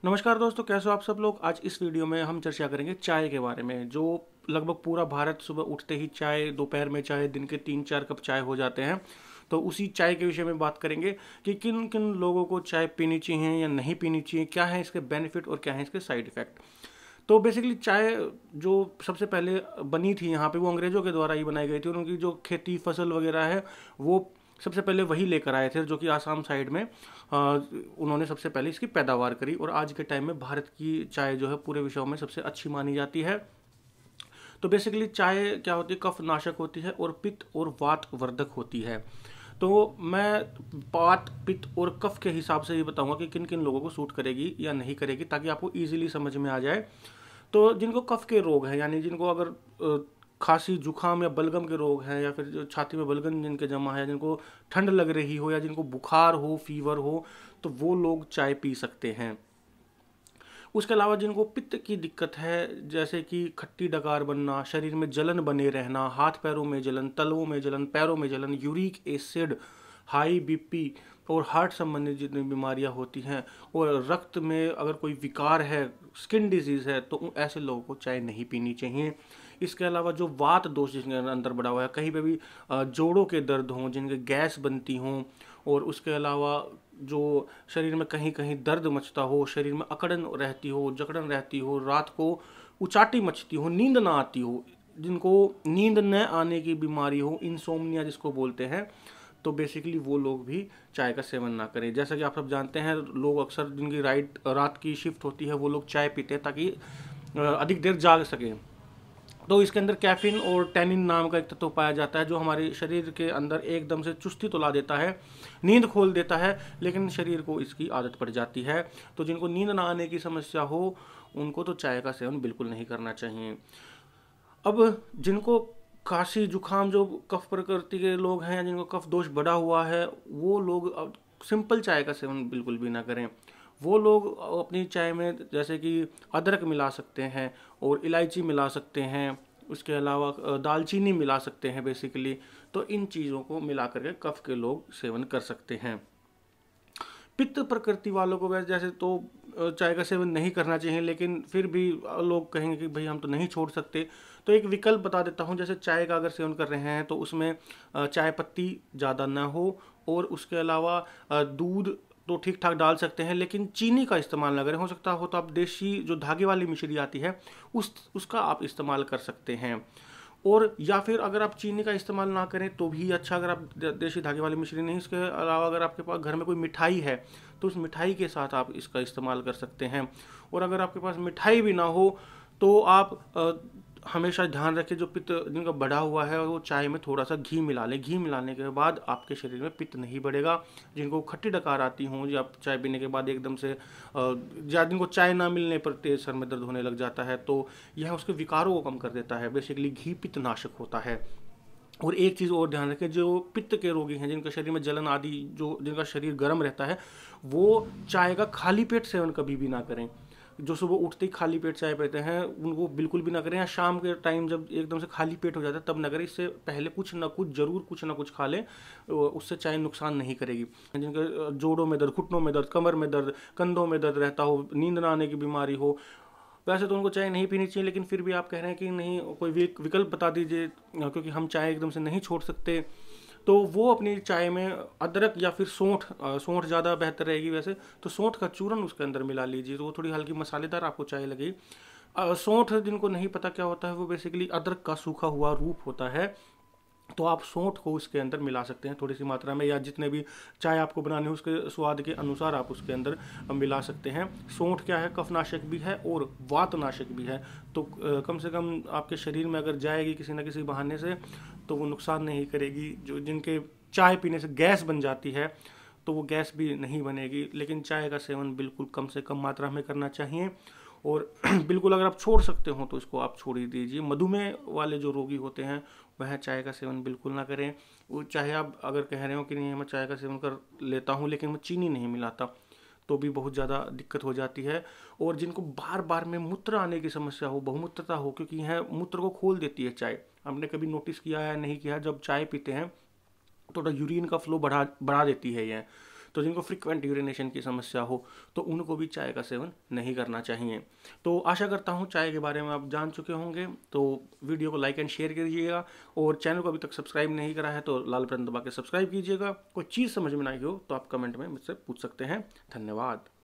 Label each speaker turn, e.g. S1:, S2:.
S1: नमस्कार दोस्तों, कैसे हो आप सब लोग। आज इस वीडियो में हम चर्चा करेंगे चाय के बारे में। जो लगभग पूरा भारत सुबह उठते ही चाय, दोपहर में चाय, दिन के 3-4 कप चाय हो जाते हैं। तो उसी चाय के विषय में बात करेंगे कि किन किन लोगों को चाय पीनी चाहिए या नहीं पीनी चाहिए, क्या है इसके बेनिफिट और क्या है इसके साइड इफेक्ट। तो बेसिकली चाय जो सबसे पहले बनी थी यहाँ पे, वो अंग्रेजों के द्वारा ही बनाई गई थी, और उनकी जो खेती फसल वगैरह है वो सबसे पहले वही लेकर आए थे, जो कि आसाम साइड में उन्होंने सबसे पहले इसकी पैदावार करी। और आज के टाइम में भारत की चाय जो है पूरे विश्व में सबसे अच्छी मानी जाती है। तो बेसिकली चाय क्या होती है, कफ नाशक होती है और पित्त और वात वर्धक होती है। तो मैं वात, पित्त और कफ के हिसाब से ये बताऊंगा कि किन किन लोगों को सूट करेगी या नहीं करेगी, ताकि आपको इजीली समझ में आ जाए। तो जिनको कफ के रोग हैं, यानी जिनको अगर खांसी जुकाम या बलगम के रोग हैं, या फिर जो छाती में बलगम जिनके जमा है, जिनको ठंड लग रही हो या जिनको बुखार हो, फीवर हो, तो वो लोग चाय पी सकते हैं। उसके अलावा जिनको पित्त की दिक्कत है, जैसे कि खट्टी डकार बनना, शरीर में जलन बने रहना, हाथ पैरों में जलन, तलवों में जलन, पैरों में जलन, यूरिक एसिड, हाई बीपी और हार्ट संबंधित जितनी बीमारियां होती हैं, और रक्त में अगर कोई विकार है, स्किन डिजीज है, तो ऐसे लोगों को चाय नहीं पीनी चाहिए। इसके अलावा जो वात दोष जिनके अंदर बढ़ा हुआ है, कहीं पे भी जोड़ों के दर्द हों, जिनके गैस बनती हों, और उसके अलावा जो शरीर में कहीं कहीं दर्द मचता हो, शरीर में अकड़न रहती हो, जकड़न रहती हो, रात को उचाटी मचती हो, नींद ना आती हो, जिनको नींद न आने की बीमारी हो, इंसोम्निया जिसको बोलते हैं, तो बेसिकली वो लोग भी चाय का सेवन ना करें। जैसा कि आप सब जानते हैं, लोग अक्सर जिनकी रात की शिफ्ट होती है वो लोग चाय पीते हैं ताकि अधिक देर जाग सकें। तो इसके अंदर कैफीन और टैनिन नाम का एक तत्व पाया जाता है, जो हमारे शरीर के अंदर एकदम से चुस्ती तो ला देता है, नींद खोल देता है, लेकिन शरीर को इसकी आदत पड़ जाती है। तो जिनको नींद ना आने की समस्या हो, उनको तो चाय का सेवन बिल्कुल नहीं करना चाहिए। अब जिनको खांसी जुकाम, जो कफ प्रकृति के लोग हैं, जिनको कफ दोष बढ़ा हुआ है, वो लोग अब सिंपल चाय का सेवन बिल्कुल भी ना करें। वो लोग अपनी चाय में जैसे कि अदरक मिला सकते हैं और इलायची मिला सकते हैं, उसके अलावा दालचीनी मिला सकते हैं बेसिकली। तो इन चीज़ों को मिला करके कफ के लोग सेवन कर सकते हैं। पित्त प्रकृति वालों को वैसे जैसे तो चाय का सेवन नहीं करना चाहिए, लेकिन फिर भी लोग कहेंगे कि भाई हम तो नहीं छोड़ सकते। तो एक विकल्प बता देता हूँ। जैसे चाय का अगर सेवन कर रहे हैं तो उसमें चाय पत्ती ज़्यादा ना हो, और उसके अलावा दूध तो ठीक ठाक डाल सकते हैं, लेकिन चीनी का इस्तेमाल ना करें। हो सकता हो तो आप देशी जो धागे वाली मिश्री आती है उसका आप इस्तेमाल कर सकते हैं। और या फिर अगर आप चीनी का इस्तेमाल ना करें तो भी अच्छा, अगर आप देशी धागे वाली मिश्री नहीं, इसके अलावा अगर आपके पास घर में कोई मिठाई है तो उस मिठाई के साथ आप इसका इस्तेमाल कर सकते हैं। और अगर आपके पास मिठाई भी ना हो तो आप हमेशा ध्यान रखें, जो पित्त जिनका बढ़ा हुआ है वो चाय में थोड़ा सा घी मिला लें। घी मिलाने के बाद आपके शरीर में पित्त नहीं बढ़ेगा। जिनको खट्टी डकार आती हों, या चाय पीने के बाद एकदम से या जिनको चाय ना मिलने पर तेज सर में दर्द होने लग जाता है, तो यह उसके विकारों को कम कर देता है। बेसिकली घी पित्त नाशक होता है। और एक चीज़ और ध्यान रखें, जो पित्त के रोगी हैं, जिनका शरीर में जलन आदि, जो जिनका शरीर गर्म रहता है, वो चाय का खाली पेट सेवन कभी भी ना करें। जो सुबह उठते ही खाली पेट चाय पीते हैं उनको बिल्कुल भी ना करें, या शाम के टाइम जब एकदम से खाली पेट हो जाता है तब ना करें। इससे पहले कुछ ना कुछ जरूर, कुछ ना कुछ खा लें, उससे चाय नुकसान नहीं करेगी। जिनके जोड़ों में दर्द, घुटनों में दर्द, कमर में दर्द, कंधों में दर्द रहता हो, नींद ना आने की बीमारी हो, वैसे तो उनको चाय नहीं पीनी चाहिए, लेकिन फिर भी आप कह रहे हैं कि नहीं, कोई विकल्प बता दीजिए, क्योंकि हम चाय एकदम से नहीं छोड़ सकते। तो वो अपनी चाय में अदरक या फिर सौंठ, सौंठ ज़्यादा बेहतर रहेगी वैसे, तो सौंठ का चूरन उसके अंदर मिला लीजिए, तो वो थोड़ी हल्की मसालेदार आपको चाय लगेगी। सौंठ जिनको नहीं पता क्या होता है, वो बेसिकली अदरक का सूखा हुआ रूप होता है। तो आप सौंठ को उसके अंदर मिला सकते हैं थोड़ी सी मात्रा में, या जितने भी चाय आपको बनानी है उसके स्वाद के अनुसार आप उसके अंदर मिला सकते हैं। सौंठ क्या है, कफनाशक भी है और वातनाशक भी है। तो कम से कम आपके शरीर में अगर जाएगी किसी न किसी बहाने से, तो वो नुकसान नहीं करेगी। जो जिनके चाय पीने से गैस बन जाती है, तो वो गैस भी नहीं बनेगी। लेकिन चाय का सेवन बिल्कुल कम से कम मात्रा में करना चाहिए। और बिल्कुल अगर आप छोड़ सकते हो तो इसको आप छोड़ ही दीजिए। मधुमेह वाले जो रोगी होते हैं वह चाय का सेवन बिल्कुल ना करें। वो चाहे आप अगर कह रहे हो कि नहीं मैं चाय का सेवन कर लेता हूँ लेकिन मैं चीनी नहीं मिलाता, तो भी बहुत ज़्यादा दिक्कत हो जाती है। और जिनको बार बार में मूत्र आने की समस्या हो, बहुमूत्रता हो, क्योंकि यह मूत्र को खोल देती है चाय। आपने कभी नोटिस किया है नहीं किया, जब चाय पीते हैं तो यूरिन का फ्लो बढ़ा बढ़ा देती है यह। तो जिनको फ्रिक्वेंट यूरिनेशन की समस्या हो तो उनको भी चाय का सेवन नहीं करना चाहिए। तो आशा करता हूँ चाय के बारे में आप जान चुके होंगे। तो वीडियो को लाइक एंड शेयर कीजिएगा, और चैनल को अभी तक सब्सक्राइब नहीं करा है तो लाल बटन दबा के सब्सक्राइब कीजिएगा। कोई चीज़ समझ में ना आई हो तो आप कमेंट में मुझसे पूछ सकते हैं। धन्यवाद।